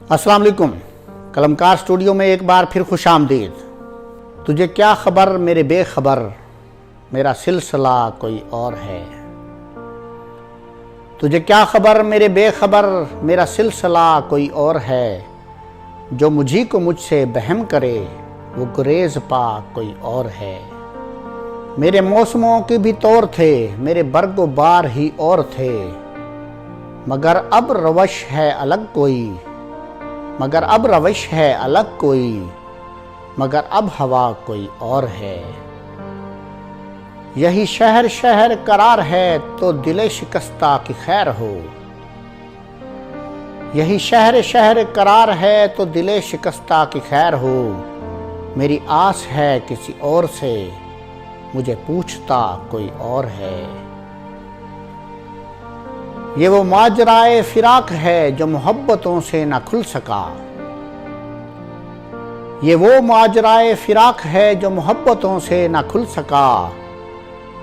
अस्सलाम वालेकुम। कलमकार स्टूडियो में एक बार फिर खुश आमदीद। तुझे क्या खबर मेरे बेखबर, मेरा सिलसिला कोई और है। तुझे क्या खबर मेरे बेखबर, मेरा सिलसिला कोई और है। जो मुझी को मुझसे बहम करे, वो गुरेज पा कोई और है। मेरे मौसमों के भी तौर थे, मेरे बरगो बार ही और थे। मगर अब रवश है अलग कोई, मगर अब रवश है अलग कोई, मगर अब हवा कोई और है। यही शहर शहर करार है, तो दिले शिकस्ता की खैर हो। यही शहर शहर करार है, तो दिले शिकस्ता की खैर हो। मेरी आस है किसी और से, मुझे पूछता कोई और है। ये वो माजराए फिराक है, जो मोहब्बतों से न खुल सका। ये वो माजराए फिराक है, जो मोहब्बतों से न खुल सका।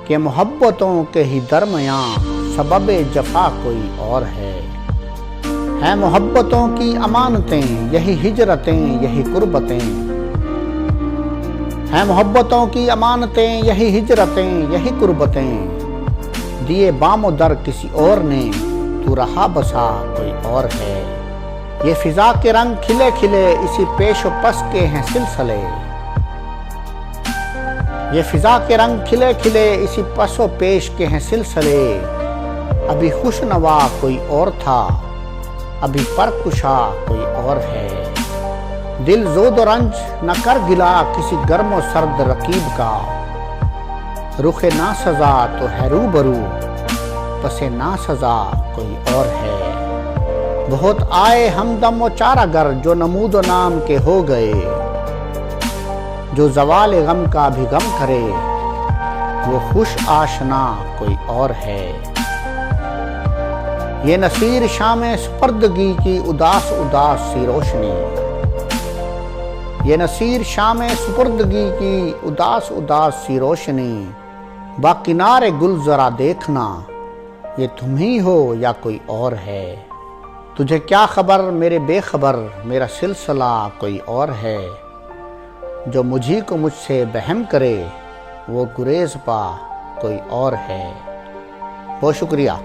कि मोहब्बतों के ही दरमियां सबबे जफा कोई और है मोहब्बतों की अमानतें, यही हिजरतें, यही कुर्बतें। हैं मोहब्बतों की अमानतें, यही हिजरतें, यही कुर्बतें। दिए बामो दर किसी और ने, तू रहा बसा कोई और है। ये फिजा के रंग खिले खिले, इसी पेशो पस के हैं सिलसिले। ये फिजा के रंग खिले खिले, इसी पसो पेश के हैं सिलसिले। अभी खुशनवा कोई और था, अभी परकुशा कोई और है। दिल जोद रंज न कर गिला, किसी गर्म सर्द रकीब का। रुखे ना सजा तो है रूबरू, पसे ना सजा कोई और है। बहुत आए हमदम व चारागर, जो नमूद नाम के हो गए। जो जवाल गम का भी गम करे, वो खुश आशना कोई और है। ये नसीर शाम सुपर्दगी की उदास उदास सी रोशनी। ये नसीर शाम सुपर्दगी की उदास उदास सी रोशनी। बाकिनारे गुल जरा देखना, ये तुम ही हो या कोई और है। तुझे क्या खबर मेरे बेखबर, मेरा सिलसिला कोई और है। जो मुझी को मुझसे बहम करे, वो गुरेज पा कोई और है। बहुत शुक्रिया।